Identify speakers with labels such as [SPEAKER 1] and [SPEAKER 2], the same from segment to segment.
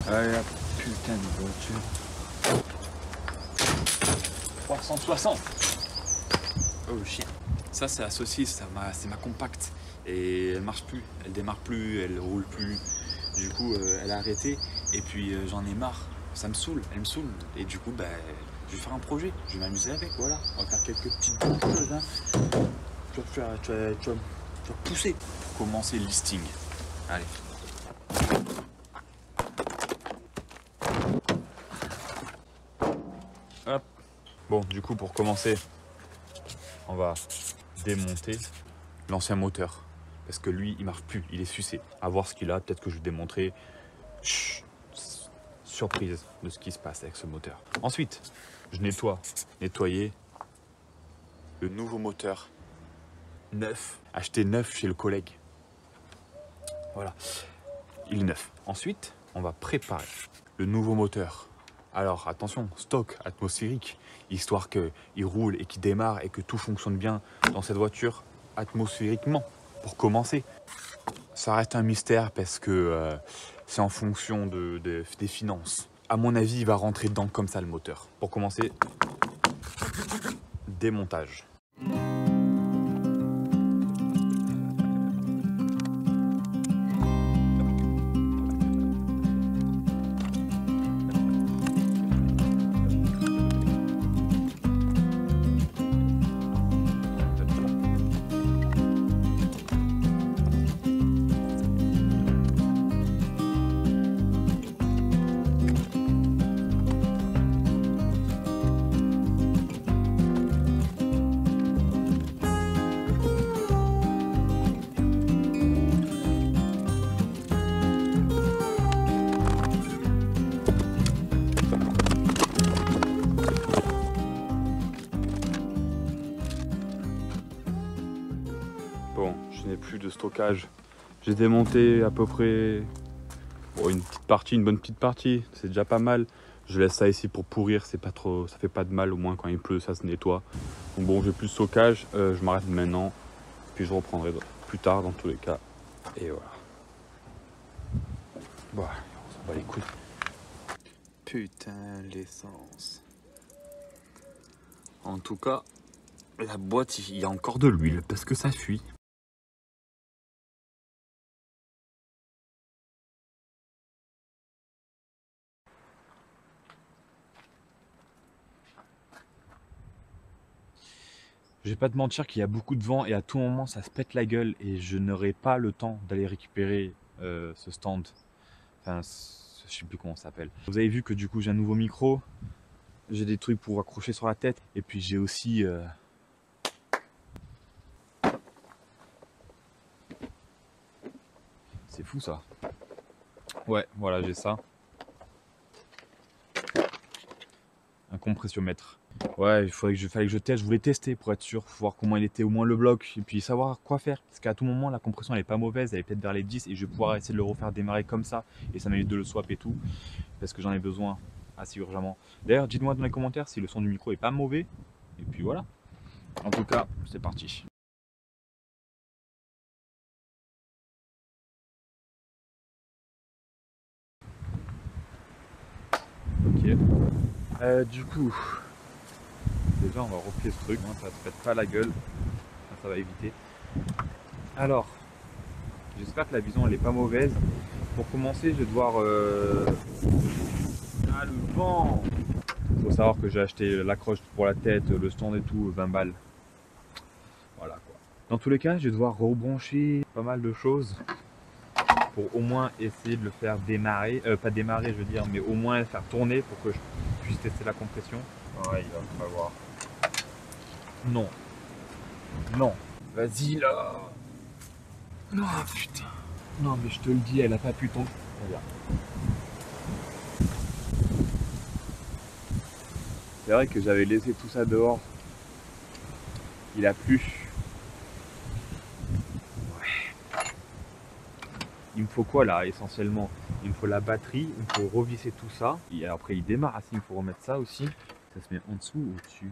[SPEAKER 1] Allez, la putain de voiture. 360. Oh chien. Ça c'est la saucisse, c'est ma compacte. Et elle marche plus, elle démarre plus, elle roule plus. Du coup elle a arrêté. Et puis j'en ai marre. Ça me saoule, elle me saoule. Et du coup je vais faire un projet, je vais m'amuser avec, voilà. On va faire quelques petites choses. Hein. Tu vas pousser pour commencer le listing. Allez. Hop. Bon, du coup, pour commencer, on va démonter l'ancien moteur. Parce que lui, il marche plus, il est sucé. À voir ce qu'il a, peut-être que je vais démontrer. Chut, surprise de ce qui se passe avec ce moteur. Ensuite, je nettoyer le nouveau moteur neuf, acheté neuf chez le collègue. Voilà, il est neuf. Ensuite, on va préparer le nouveau moteur. Alors attention, stock atmosphérique, histoire qu'il roule et qu'il démarre et que tout fonctionne bien dans cette voiture atmosphériquement. Pour commencer, ça reste un mystère parce que c'est en fonction des finances. À mon avis, il va rentrer dedans comme ça le moteur. Pour commencer, démontage. Bon, je n'ai plus de stockage. J'ai démonté à peu près une petite partie, une bonne petite partie. C'est déjà pas mal. Je laisse ça ici pour pourrir, c'est pas trop, ça fait pas de mal. Au moins quand il pleut, ça se nettoie. Donc bon, j'ai plus de stockage. Je m'arrête maintenant. Puis je reprendrai plus tard dans tous les cas. Et voilà. Bon, on s'en bat les couilles. Putain, l'essence. En tout cas, la boîte, il y a encore de l'huile parce que ça fuit. Je vais pas te mentir qu'il y a beaucoup de vent et à tout moment ça se pète la gueule et je n'aurai pas le temps d'aller récupérer ce stand. Enfin, je sais plus comment ça s'appelle. Vous avez vu que du coup j'ai un nouveau micro, j'ai des trucs pour accrocher sur la tête et puis j'ai aussi c'est fou ça. Ouais, voilà, j'ai ça. Un compressiomètre. Ouais, fallait que je teste, je voulais tester pour être sûr, voir comment il était au moins le bloc et puis savoir quoi faire. Parce qu'à tout moment, la compression elle est pas mauvaise, elle est peut-être vers les 10 et je vais pouvoir essayer de le refaire démarrer comme ça et ça m'évite de le swap et tout. Parce que j'en ai besoin assez urgemment. D'ailleurs, dites-moi dans les commentaires si le son du micro est pas mauvais. Et puis voilà. En tout cas, c'est parti. Ok. Du coup, déjà on va replier ce truc, ça se pète pas la gueule, ça va éviter. Alors, j'espère que la vision elle est pas mauvaise. Pour commencer, je vais devoir... Ah le vent! Faut savoir que j'ai acheté l'accroche pour la tête, le stand et tout, 20 balles. Voilà quoi. Dans tous les cas, je vais devoir rebrancher pas mal de choses pour au moins essayer de le faire démarrer, pas démarrer je veux dire, mais au moins le faire tourner pour que je puisse tester la compression. Ouais, il va falloir. Non. Non. Vas-y là. Non, putain. Non, mais je te le dis, elle a pas pu tomber. Regarde. C'est vrai que j'avais laissé tout ça dehors. Il a plu. Ouais. Il me faut quoi là essentiellement? Il me faut la batterie, il me faut revisser tout ça. Et après il démarre, ah, il me faut remettre ça aussi. Ça se met en dessous ou au-dessus?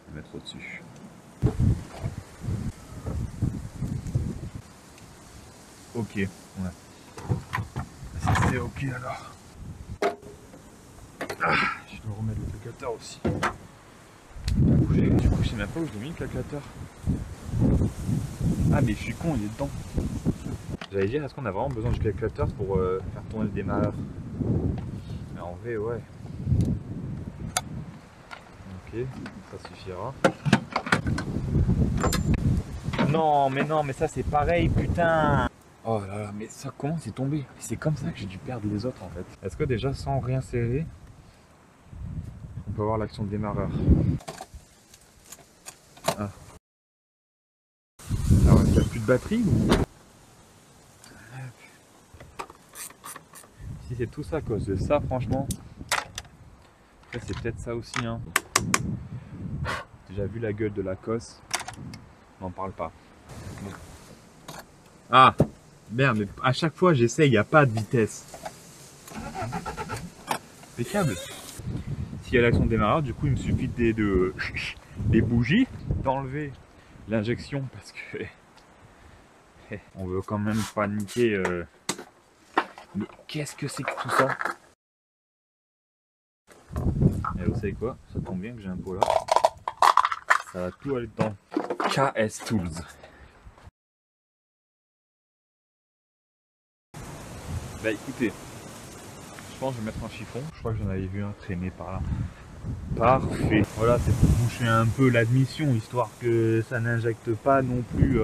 [SPEAKER 1] Je vais mettre au-dessus. Ok, ouais. C'est C'est ok alors. Ah, je dois remettre le placateur aussi. Du coup, je sais même pas où j'ai mis le placateur. Ah, mais je suis con, il est dedans. J'allais dire, est-ce qu'on a vraiment besoin du calculateur pour faire tourner le démarreur? Mais en vrai, ouais. Ok, ça suffira. Non, mais ça c'est pareil, putain. Oh là là, mais ça, comment c'est tombé? C'est comme ça que j'ai dû perdre les autres en fait. Est-ce que déjà, sans rien serrer, on peut avoir l'action de démarreur? Ah, ah ouais, il n'y a plus de batterie ou... Si c'est tout ça à cause de ça, franchement, après c'est peut-être ça aussi, hein. Déjà vu la gueule de la cosse, on n'en parle pas. Bon. Ah, merde, mais à chaque fois j'essaye, il n'y a pas de vitesse. Impeccable. S'il y a l'action de démarreur, du coup il me suffit des bougies, d'enlever l'injection parce que on veut quand même pas niquer. Mais qu'est-ce que c'est que tout ça? Et vous savez quoi? Ça tombe bien que j'ai un pot là. Ça va tout aller dedans. KS Tools. Bah écoutez, je pense que je vais mettre un chiffon. Je crois que j'en avais vu un traîner par là. Parfait. Voilà, c'est pour boucher un peu l'admission, histoire que ça n'injecte pas non plus.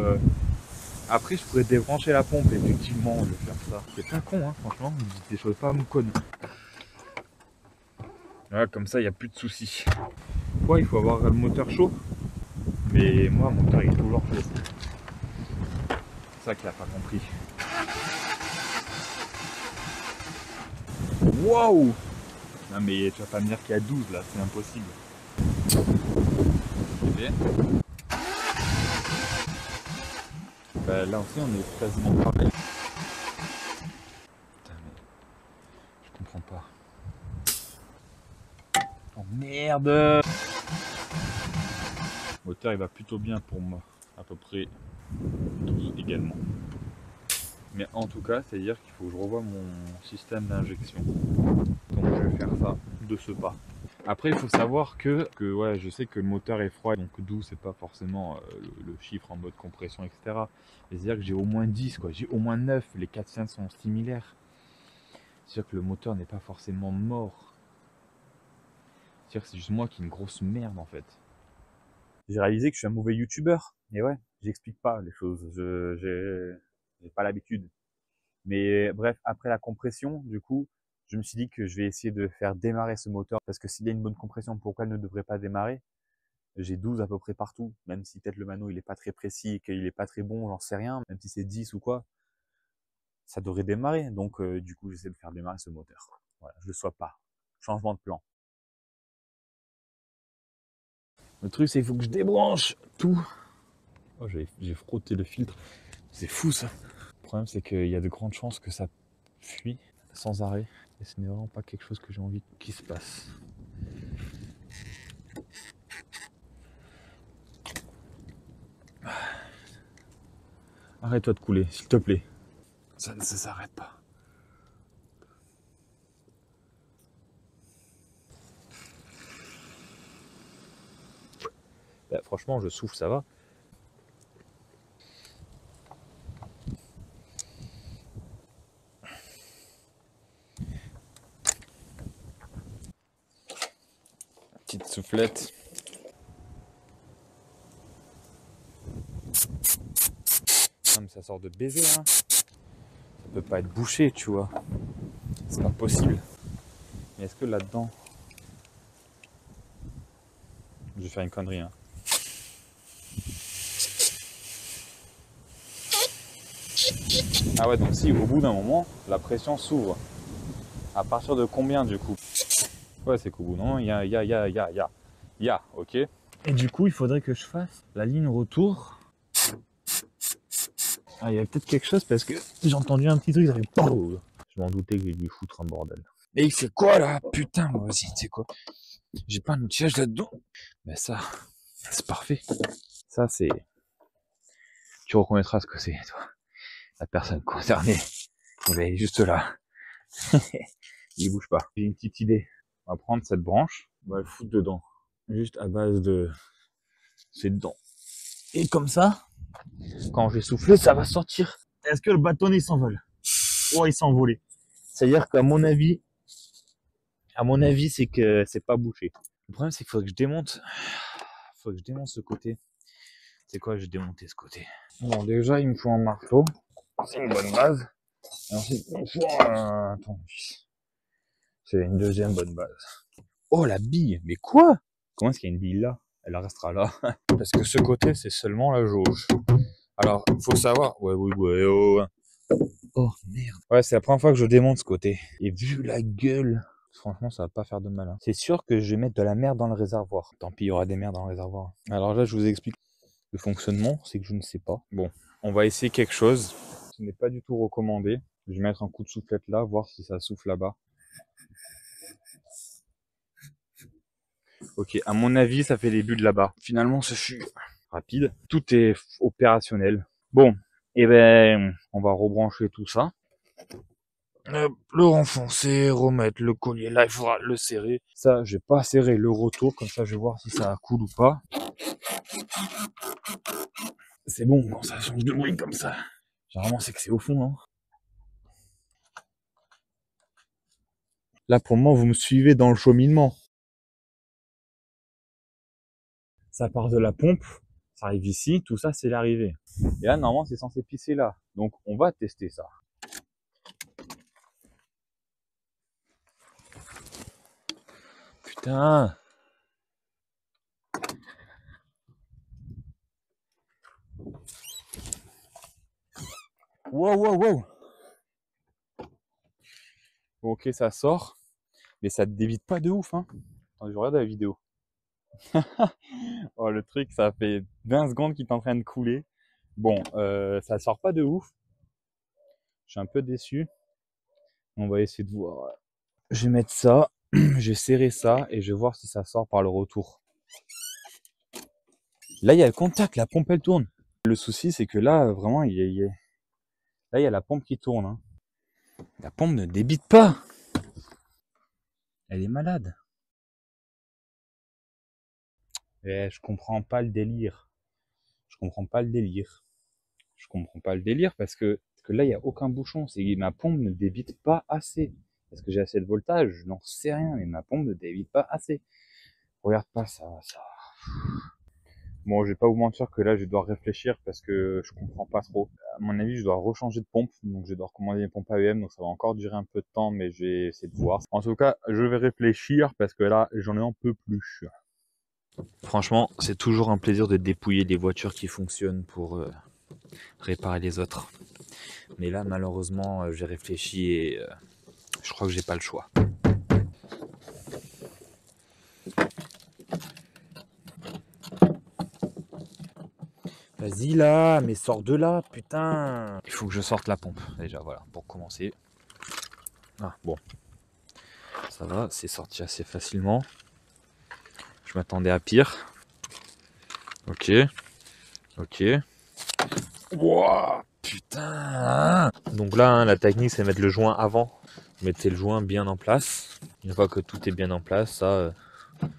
[SPEAKER 1] Après, je pourrais débrancher la pompe, effectivement, je vais faire ça. C'est pas con, hein, franchement, vous dites des choses pas connes. Voilà, comme ça, il n'y a plus de soucis. Quoi, il faut avoir le moteur chaud? Mais moi, mon moteur il est toujours chaud. C'est ça qu'il n'a pas compris. Waouh! Non mais tu vas pas me dire qu'il y a 12 là, c'est impossible. Okay. Bah, là aussi on est quasiment pareil. Putain mais je comprends pas. Oh merde! Le moteur il va plutôt bien pour moi. À peu près 12 également. Mais en tout cas, c'est à dire qu'il faut que je revoie mon système d'injection. Donc je vais faire ça de ce pas. Après, il faut savoir que ouais, je sais que le moteur est froid, donc 12 c'est pas forcément le chiffre en mode compression, etc. C'est-à-dire que j'ai au moins 10, quoi. J'ai au moins 9, les 4 siens sont similaires. C'est-à-dire que le moteur n'est pas forcément mort. C'est-à-dire que c'est juste moi qui est une grosse merde en fait. J'ai réalisé que je suis un mauvais youtubeur. Et ouais, j'explique pas les choses. J'ai pas l'habitude. Mais bref, après la compression, du coup, je me suis dit que je vais essayer de faire démarrer ce moteur. Parce que s'il y a une bonne compression, pourquoi elle ne devrait pas démarrer? J'ai 12 à peu près partout. Même si peut-être le mano il est pas très précis et qu'il est pas très bon, j'en sais rien. Même si c'est 10 ou quoi, ça devrait démarrer. Donc du coup, j'essaie de faire démarrer ce moteur. Voilà, je le sois pas. Changement de plan. Le truc, c'est qu'il faut que je débranche tout. Oh, j'ai frotté le filtre. C'est fou ça. Le problème, c'est qu'il y a de grandes chances que ça fuit sans arrêt. Et ce n'est vraiment pas quelque chose que j'ai envie qu'il se passe. Arrête-toi de couler, s'il te plaît. Ça ne s'arrête pas. Bah, franchement, je souffle, ça va. Petite soufflette. Non, mais ça sort de baiser, hein. Ça peut pas être bouché, tu vois. C'est pas possible. Mais est-ce que là-dedans... Je vais faire une connerie, hein. Ah ouais, donc si, au bout d'un moment, la pression s'ouvre. À partir de combien, du coup? Ouais, c'est qu'au bout d'un moment, il y a, ok. Et du coup, il faudrait que je fasse la ligne retour. Ah, il y a peut-être quelque chose parce que j'ai entendu un petit truc, ça fait... Je m'en doutais que j'ai dû foutre un bordel. Et il fait quoi là? Putain, vas-y, tu sais quoi? J'ai pas un outillage là-dedans. Mais ça, c'est parfait. Ça, c'est... Tu reconnaîtras ce que c'est, toi. La personne concernée. Elle est juste là. Il bouge pas. J'ai une petite idée. On va prendre cette branche, on va le foutre dedans. Juste à base de ces dents. Et comme ça, quand je vais souffler, ça va sortir. Est-ce que le bâtonnet s'envole? Oh, il s'est envolé. C'est-à-dire qu'à mon avis, c'est que c'est pas bouché. Le problème, c'est qu'il faut que je démonte. Faut que je démonte ce côté. C'est quoi, je vais démonter ce côté? Bon, déjà, il me faut un marteau. C'est une bonne base. Et ensuite, il me faut un tournevis. C'est une deuxième bonne base. Oh, la bille! Mais quoi? Comment est-ce qu'il y a une bille là? Elle restera là. Parce que ce côté, c'est seulement la jauge. Alors, faut savoir. Ouais, oh. Oh, merde. Ouais, c'est la première fois que je démonte ce côté. Et vu la gueule, franchement, ça va pas faire de mal. Hein. C'est sûr que je vais mettre de la merde dans le réservoir. Tant pis, il y aura des merdes dans le réservoir. Alors là, je vous explique. Le fonctionnement, c'est que je ne sais pas. Bon, on va essayer quelque chose. Ce n'est pas du tout recommandé. Je vais mettre un coup de soufflette là, voir si ça souffle là-bas. Ok, à mon avis, ça fait des bulles là-bas. Finalement, ce fut rapide. Tout est opérationnel. Bon, et ben, on va rebrancher tout ça. Le renfoncer, remettre le collier là, il faudra le serrer. Ça, je vais pas serrer le retour, comme ça je vais voir si ça coule ou pas. C'est bon quand ça change de bruit comme ça. Généralement, c'est que c'est au fond, hein. Là, pour le moment, vous me suivez dans le cheminement. Ça part de la pompe, ça arrive ici, tout ça, c'est l'arrivée. Et là, normalement, c'est censé pisser là. Donc, on va tester ça. Putain! Wow, wow, wow! Bon, ok, ça sort. Mais ça ne débite pas de ouf, hein. Attends, je regarde la vidéo. Oh, le truc, ça fait 20 secondes qu'il est en train de couler. Bon, ça sort pas de ouf. Je suis un peu déçu. On va essayer de voir. Je vais mettre ça, je vais serrer ça et je vais voir si ça sort par le retour. Là, il y a le contact, la pompe elle tourne. Le souci, c'est que là, vraiment, là, il y a la pompe qui tourne. Hein. La pompe ne débite pas. Elle est malade. Et je comprends pas le délire. Je comprends pas le délire. Je comprends pas le délire parce que là, il n'y a aucun bouchon. C'est ma pompe ne débite pas assez. Est-ce que j'ai assez de voltage? Je n'en sais rien, mais ma pompe ne débite pas assez. Regarde pas ça. Bon, je vais pas vous mentir que là, je dois réfléchir parce que je comprends pas trop. À mon avis, je dois rechanger de pompe. Donc, je dois recommander une pompe AEM. Donc, ça va encore durer un peu de temps, mais je vais essayer de voir. En tout cas, je vais réfléchir parce que là, j'en ai un peu plus. Franchement, c'est toujours un plaisir de dépouiller des voitures qui fonctionnent pour réparer les autres. Mais là, malheureusement, j'ai réfléchi et je crois que j'ai pas le choix. Vas-y là, mais sors de là, putain. Il faut que je sorte la pompe, déjà, voilà, pour commencer. Ah, bon. Ça va, c'est sorti assez facilement. Je m'attendais à pire. Ok. Ok. Wouah, putain. Donc là, hein, la technique, c'est mettre le joint avant. Vous mettez le joint bien en place. Une fois que tout est bien en place, ça, vous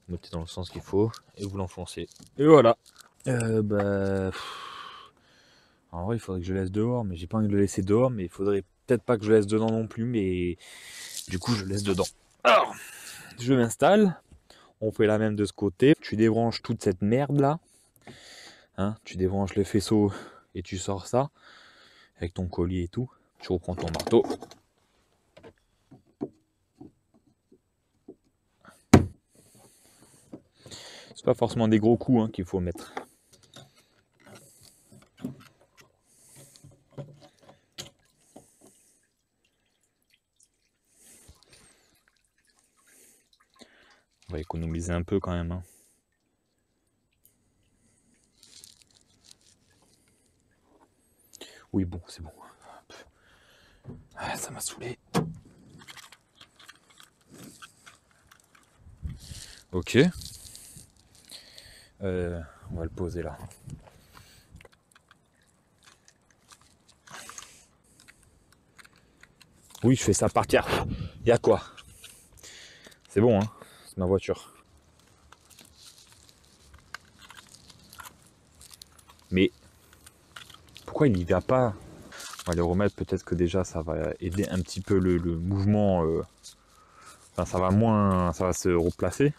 [SPEAKER 1] mettez dans le sens qu'il faut et vous l'enfoncez. Et voilà. En vrai, il faudrait que je le laisse dehors, mais j'ai pas envie de le laisser dehors, mais il faudrait peut-être pas que je le laisse dedans non plus, mais du coup, je le laisse dedans. Alors, je m'installe. On fait la même de ce côté. Tu débranches toute cette merde là. Hein, tu débranches le faisceau et tu sors ça avec ton collier et tout. Tu reprends ton marteau. C'est pas forcément des gros coups hein, qu'il faut mettre. On va économiser un peu quand même. Hein. Oui, bon, c'est bon. Ah, ça m'a saoulé. Ok. On va le poser là. Oui, je fais ça partir. Il y a quoi? C'est bon, hein? C'est ma voiture. Mais pourquoi il y va pas? On va les remettre, peut-être que déjà ça va aider un petit peu le mouvement. Enfin, ça va se replacer.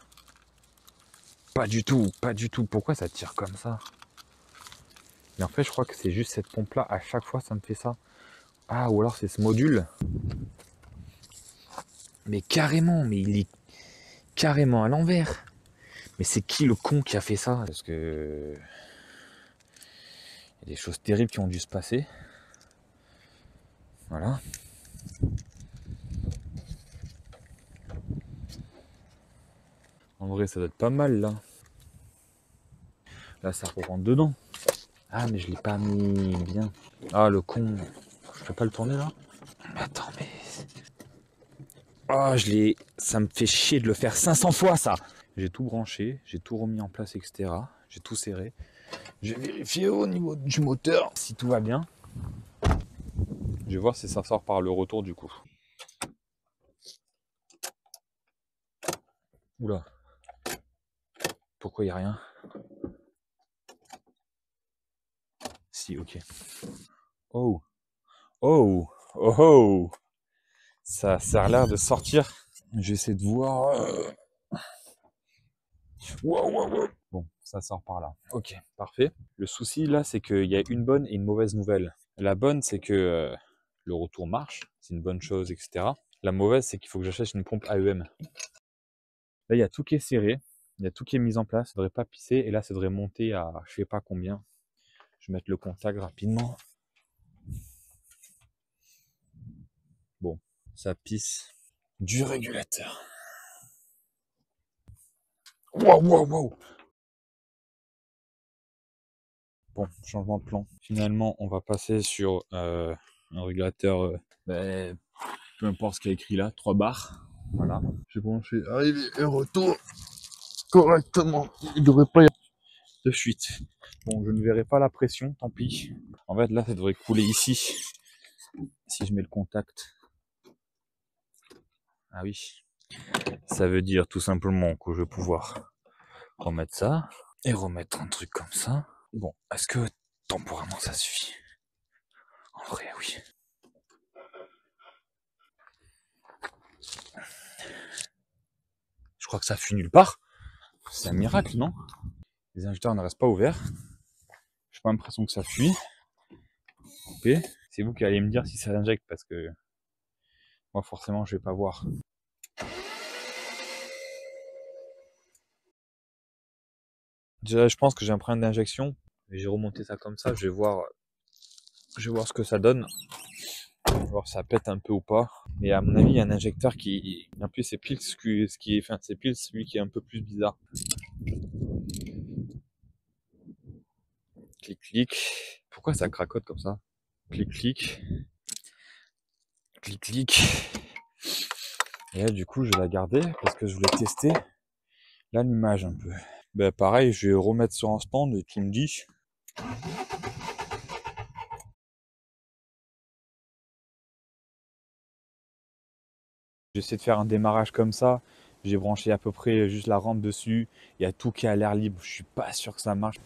[SPEAKER 1] Pas du tout, pas du tout. Pourquoi ça tire comme ça? Mais en fait, je crois que c'est juste cette pompe-là. À chaque fois, ça me fait ça. Ah, ou alors c'est ce module. Mais carrément, mais il est carrément à l'envers. Mais c'est qui le con qui a fait ça? Parce que il y a des choses terribles qui ont dû se passer. Voilà. En vrai, ça doit être pas mal là. Là, ça rentre dedans. Ah, mais je l'ai pas mis bien. Ah, le con. Je peux pas le tourner là? Attends, mais... Ah, je l'ai... Ça me fait chier de le faire 500 fois, ça. J'ai tout branché, j'ai tout remis en place, etc. J'ai tout serré. J'ai vérifié au niveau du moteur si tout va bien. Je vais voir si ça sort par le retour du coup. Oula. Pourquoi il n'y a rien? Si, ok. Oh. Oh. Oh oh. Ça a l'air de sortir. J'essaie de voir. Wow, wow, wow. Bon, ça sort par là. Ok, parfait. Le souci là, c'est qu'il y a une bonne et une mauvaise nouvelle. La bonne, c'est que le retour marche, c'est une bonne chose, etc. La mauvaise, c'est qu'il faut que j'achète une pompe AEM. Là, il y a tout qui est serré, il y a tout qui est mis en place, ça devrait pas pisser, et là, ça devrait monter à je sais pas combien. Je vais mettre le contact rapidement. Bon, ça pisse du régulateur. Wow, wow, wow. Bon, changement de plan. Finalement, on va passer sur un régulateur, peu importe ce qu'il y a écrit là, 3 barres. Voilà. J'ai branché arrivé et retour correctement. Il ne devrait pas y avoir de fuite. Bon, je ne verrai pas la pression, tant pis. En fait, là, ça devrait couler ici. Si je mets le contact. Ah oui. Ça veut dire tout simplement que je vais pouvoir remettre ça et remettre un truc comme ça. Bon, est-ce que temporairement ça suffit? En vrai, oui. Je crois que ça fuit nulle part. C'est un miracle, non? Les injecteurs ne restent pas ouverts. J'ai pas l'impression que ça fuit. Ok. C'est vous qui allez me dire si ça injecte parce que moi forcément je vais pas voir. Déjà, je pense que j'ai un problème d'injection. J'ai remonté ça comme ça. Je vais voir ce que ça donne. Voir si ça pète un peu ou pas. Mais à mon avis, il y a un injecteur qui. En plus, c'est pile c'est pile celui qui est un peu plus bizarre. Clic, clic. Pourquoi ça cracote comme ça? Clic, clic. Clic, clic. Et là, du coup, je vais la garder parce que je voulais tester l'allumage un peu. Ben, pareil, je vais remettre sur un stand et tu me dis. J'essaie de faire un démarrage comme ça. J'ai branché à peu près juste la rampe dessus. Il y a tout qui est à l'air libre. Je suis pas sûr que ça marche.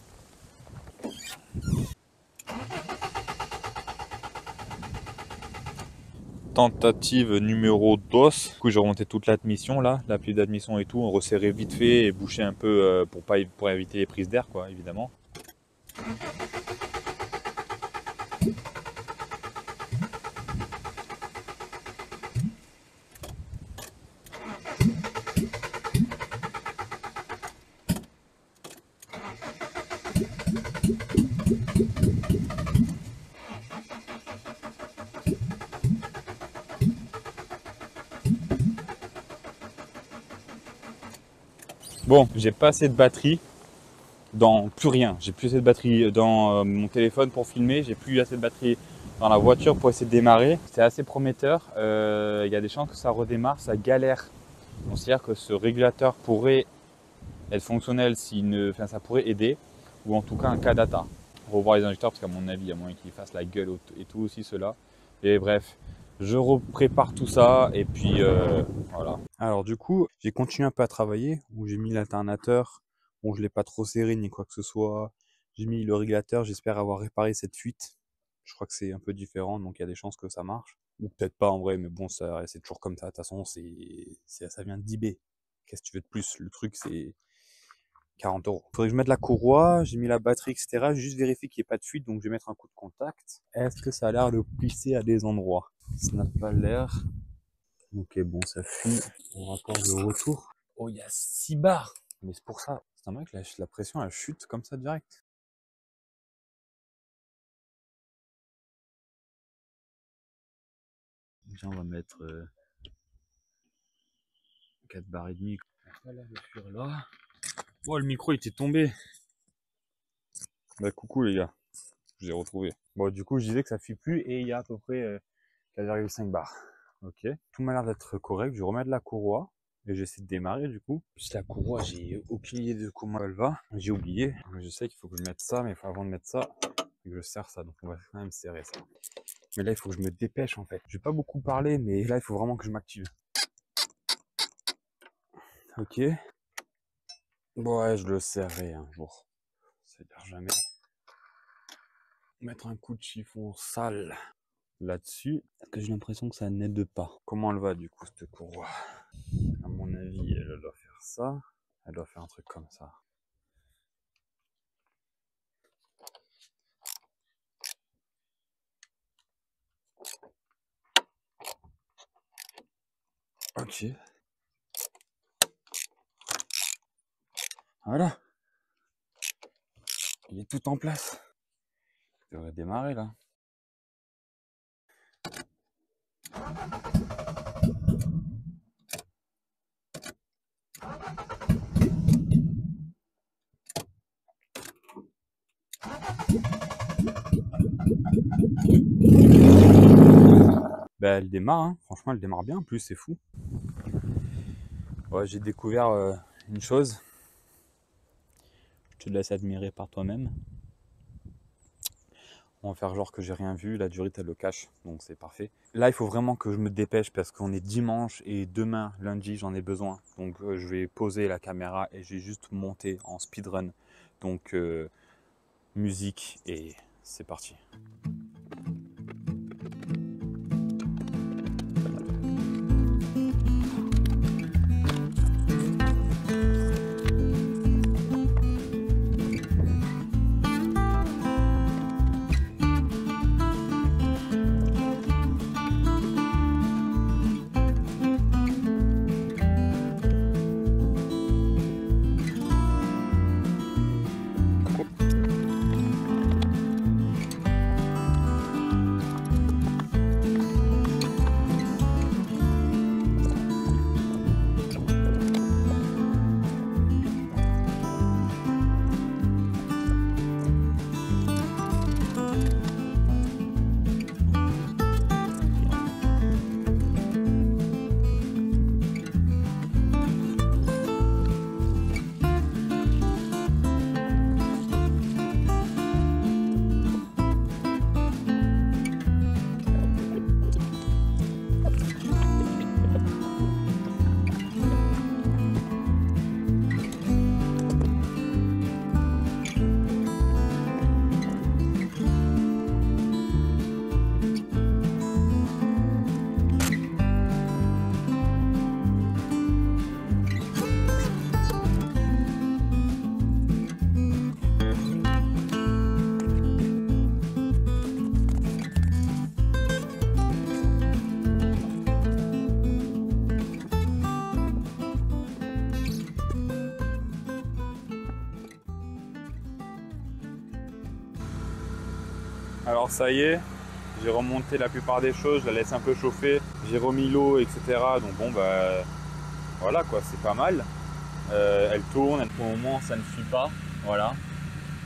[SPEAKER 1] Tentative numéro 2. Du coup, j'ai remonté toute l'admission là, l'appli d'admission et tout. On resserrait vite fait et boucher un peu pour éviter les prises d'air, quoi, évidemment. Bon, j'ai pas assez de batterie dans plus rien. J'ai plus assez de batterie dans mon téléphone pour filmer. J'ai plus assez de batterie dans la voiture pour essayer de démarrer. C'est assez prometteur. Il y a des chances que ça redémarre, ça galère. Donc c'est-à-dire que ce régulateur pourrait être fonctionnel enfin, ça pourrait aider, ou en tout cas un cas data. Revoir les injecteurs parce qu'à mon avis, il y a moyen qu'ils fassent la gueule et tout aussi cela. Et bref, Je reprépare tout ça et puis voilà. Alors du coup, j'ai continué un peu à travailler, où j'ai mis l'alternateur, bon je l'ai pas trop serré ni quoi que ce soit. J'ai mis le régulateur, j'espère avoir réparé cette fuite. Je crois que c'est un peu différent, donc il y a des chances que ça marche. Ou peut-être pas en vrai, mais bon, ça c'est toujours comme ça. De toute façon, ça vient d'eBay. Qu'est-ce que tu veux de plus? Le truc c'est 40 euros. Faudrait que je mette la courroie, j'ai mis la batterie, etc. J'ai juste vérifié qu'il n'y ait pas de fuite, donc je vais mettre un coup de contact. Est-ce que ça a l'air de plisser à des endroits? Ça n'a pas l'air. Ok, bon, ça fuit. On rapport de retour. Oh, il y a 6 barres. Mais c'est pour ça. C'est un mec, la pression, elle chute comme ça direct. Déjà, on va mettre 4 barres et demi. Voilà, le fuir là. Oh, le micro, il était tombé. Bah, coucou les gars. Je l'ai retrouvé. Bon, du coup, je disais que ça fuit plus et il y a à peu près 4,5 barres. Ok. Tout m'a l'air d'être correct. Je vais remettre la courroie et j'essaie de démarrer du coup. Juste la courroie, j'ai aucune idée de comment elle va. J'ai oublié. Je sais qu'il faut que je mette ça, mais avant de mettre ça, je serre ça. Donc on va quand même serrer ça. Mais là, il faut que je me dépêche en fait. Je vais pas beaucoup parler, mais là, il faut vraiment que je m'active. Ok. Bon, ouais, je le serrerai un jour. C'est-à-dire jamais. Mettre un coup de chiffon sale là-dessus, parce que j'ai l'impression que ça n'aide pas. Comment elle va du coup cette courroie? À mon avis, elle doit faire ça. Elle doit faire un truc comme ça. Ok. Voilà. Il est tout en place. Il devrait démarrer là. Bah, elle démarre, hein. Franchement, elle démarre bien. En plus, c'est fou. Ouais, j'ai découvert une chose. Je te laisse admirer par toi-même. On va faire genre que j'ai rien vu. La durite, elle le cache. Donc, c'est parfait. Là, il faut vraiment que je me dépêche parce qu'on est dimanche et demain, lundi, j'en ai besoin. Donc, je vais poser la caméra et je vais juste monter en speedrun. Donc, musique et c'est parti. Alors ça y est, j'ai remonté la plupart des choses, je la laisse un peu chauffer, j'ai remis l'eau, etc. Donc bon bah voilà quoi, c'est pas mal. Elle tourne, pour le moment ça ne suit pas, voilà.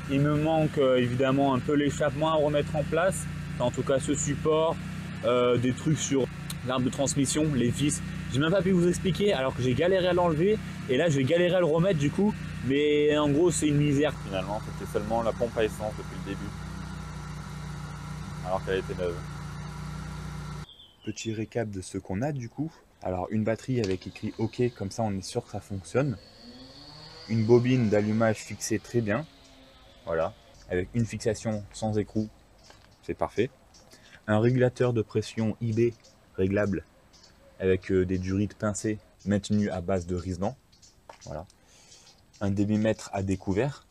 [SPEAKER 1] Il me manque évidemment un peu l'échappement à remettre en place, en tout cas ce support, des trucs sur l'arbre de transmission, les vis. J'ai même pas pu vous expliquer alors que j'ai galéré à l'enlever et là je vais galérer à le remettre du coup, mais en gros c'est une misère. Finalement c'était seulement la pompe à essence depuis le début, alors qu'elle était neuve. petit récap de ce qu'on a du coup. Alors une batterie avec écrit OK, comme ça on est sûr que ça fonctionne. Une bobine d'allumage fixée très bien, voilà, avec une fixation sans écrou, c'est parfait. Un régulateur de pression IB réglable avec des durites pincées maintenues à base de Risdan, voilà. Un débitmètre à découvert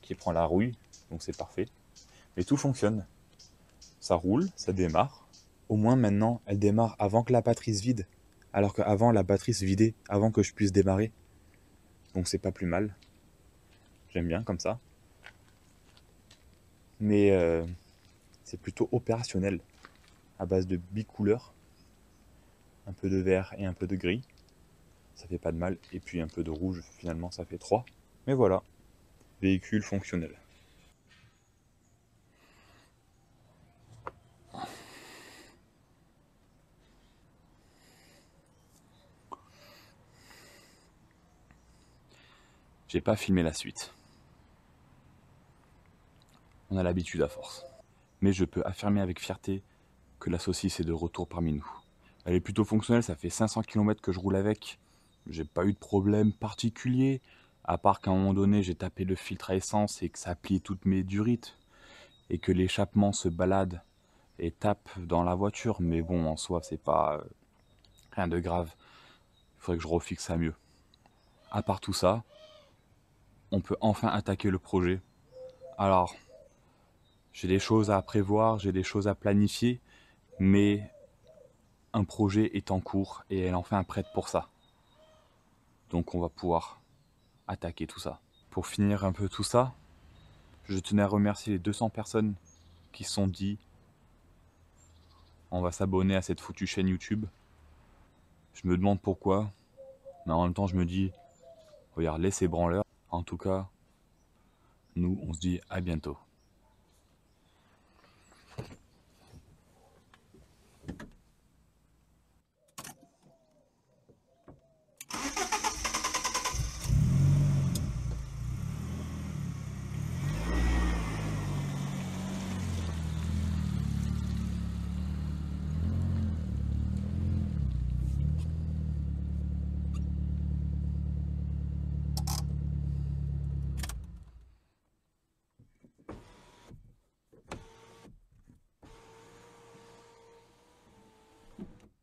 [SPEAKER 1] qui prend la rouille, donc c'est parfait. Mais tout fonctionne, ça roule, ça démarre. Au moins maintenant, elle démarre avant que la batterie se vide. Alors qu'avant, la batterie se vidait avant que je puisse démarrer. Donc c'est pas plus mal. J'aime bien comme ça. Mais c'est plutôt opérationnel. À base de bicouleur. Un peu de vert et un peu de gris. Ça fait pas de mal. Et puis un peu de rouge, finalement ça fait 3. Mais voilà. Véhicule fonctionnel. J'ai pas filmé la suite. On a l'habitude à force. Mais je peux affirmer avec fierté que la saucisse est de retour parmi nous. Elle est plutôt fonctionnelle, ça fait 500 km que je roule avec. J'ai pas eu de problème particulier, à part qu'à un moment donné j'ai tapé le filtre à essence et que ça a plié toutes mes durites. Et que l'échappement se balade et tape dans la voiture. Mais bon, en soi, c'est pas rien de grave. Il faudrait que je refixe ça mieux. À part tout ça, on peut enfin attaquer le projet. Alors, j'ai des choses à prévoir, j'ai des choses à planifier, mais un projet est en cours et elle est enfin prête pour ça. Donc on va pouvoir attaquer tout ça. Pour finir un peu tout ça, je tenais à remercier les 200 personnes qui se sont dit on va s'abonner à cette foutue chaîne YouTube. Je me demande pourquoi, mais en même temps je me dis regarde, laissez branleur. En tout cas, nous on se dit à bientôt.